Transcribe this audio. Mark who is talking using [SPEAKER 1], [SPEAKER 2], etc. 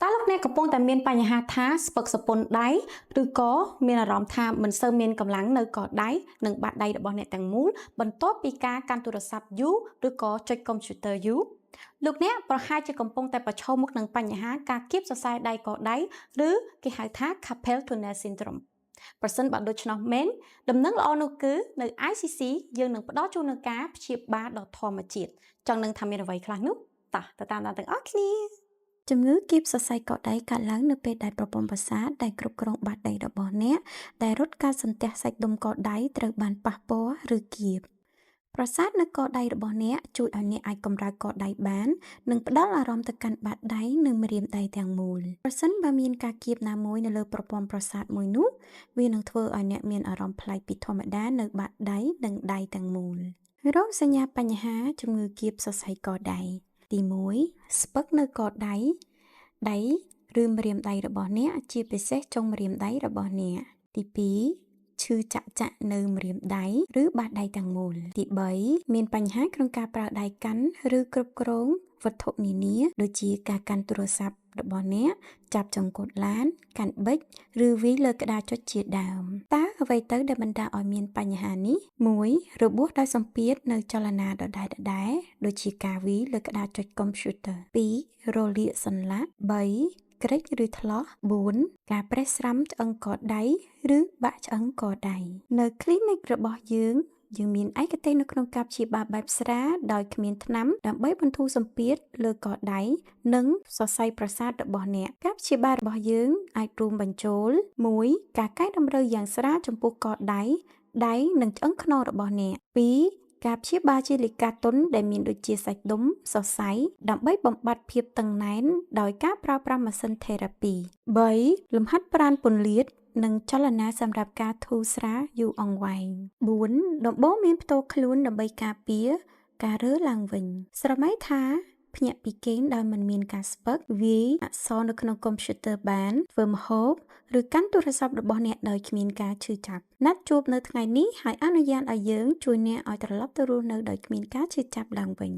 [SPEAKER 1] តើលោកអ្នកកំពុងតែមានបញ្ហាថាស្ពឹកសពុនដៃឬក៏មានអារម្មណ៍ថាមិនសូវមានកម្លាំងនៅកដៃនិងបាតដៃរបស់អ្នកទាំងមូលបន្ទាប់ពីការកាន់ទូរស័ព្ទយូរឬក៏ចុចកុំព្យូទ័រយូរលោកអ្នកប្រហែលជាកំពុងតែប្រឈមមុខនឹងបញ្ហាការគៀបសរសៃដៃកដៃឬគេហៅថា carpal tunnel syndrome ប្រសិនបើដូច្នោះមែនដំណឹងល្អនោះគឺនៅ ICC យើងនឹងផ្ដល់ជូននូវការព្យាបាលដ៏ធម្មជាតិចង់នឹងថាមានអ្វីខ្លះនោះតោះទៅតាមដានទាំងអស់គ្នាជំងឺគៀបសរសៃកដៃកើតឡើងនៅពេលដែលប្រព័ន្ធប្រសាទដែលគ្រប់គ្រងបាតដៃរបស់អ្នកដែលរត់ការសន្ទះសាច់ដុំកដៃត្រូវបានប៉ះពាល់ឬគៀបប្រសាទនៅកដៃរបស់អ្នកជួយឲ្យអ្នកអាចកម្រើកកដៃបាននិងផ្ដល់អារម្មណ៍ទៅកាន់បាតដៃនិងម្រាមដៃទាំងមូលប្រសិនបើមានការគៀបណាមួយនៅលើប្រព័ន្ធប្រសាទមួយនោះវានឹងធ្វើឲ្យអ្នកមានអារម្មណ៍ប្លែកពីធម្មតានៅបាតដៃនិងដៃទាំងមូលរោគសញ្ញាបញ្ហាជំងឺគៀបសរសៃកដៃទី1ស្ពឹកនៅកដៃឬម្រាមដៃរបស់អ្នកជាពិសេសចុងម្រាមដៃរបស់អ្នកទី2ឈឺចាក់នៅម្រាមដៃឬបាតដៃទាំងមូលទី3មានបញ្ហាក្នុងការប្រើដៃកាន់ឬគ្រប់គ្រងវត្ថុនានាដូចជាការកាន់ទូរស័ព្ទរបស់អ្នកចាប់ចង្កូតឡានកាន់ប៊ិចឬវាយលើក្តារចុចជាដើមតើអ្វីទៅដែលបណ្ដាលឲ្យមានបញ្ហានេះ1របួសដោយសម្ពាធនៅចលនាដដែលដូចជាការវាយលើក្តារចុចកុំព្យូទ័រ2រលាកសន្លាក់3ក្រិចឬថ្លោះ4ការប្រេះស្រាំឆ្អឹងកដៃឬបាក់ឆ្អឹងកដៃនៅ clinic របស់យើងមានឯកទេសនៅក្នុងការព្យាបាលបែបស្រាលដោយគ្មានថ្នាំដើម្បីបន្ធូរសម្ពាធលើកដៃនិងសរសៃប្រសាទរបស់អ្នកការព្យាបាលរបស់យើងអាចរួមបញ្ចូល1ការកែតម្រូវយ៉ាងស្រាលចំពោះកដៃនិងឆ្អឹងខ្នងរបស់អ្នក2ការព្យាបាលជាលិកាតុនដែលមានដូចជាសាច់ដុំសរសៃដើម្បីបំបត្តិភាពតឹងណែនដោយការប្រើប្រាស់ម៉ាស៊ីន Therapy 3លំហាត់ប្រាណពន្លាតនិងចលនាសម្រាប់ការធូរស្រាលយូរអង្វែង4ដំបូងមានផ្ទាល់ខ្លួនដើម្បីការពារការរើឡើងវិញស្រមៃថាភ្ញាក់ពីគេងដោយមិនមានការស្ពឹកវាយអក្សរនៅក្នុងកុំព្យូទ័របានធ្វើម្ហូបឬកាន់ទូរស័ព្ទរបស់អ្នកដោយគ្មានការឈឺចាប់ណាត់ជួបនៅថ្ងៃនេះហើយអនុញ្ញាតឲ្យយើងជួយអ្នកឲ្យត្រឡប់ទៅរស់នៅដោយគ្មានការឈឺចាប់ឡើងវិញ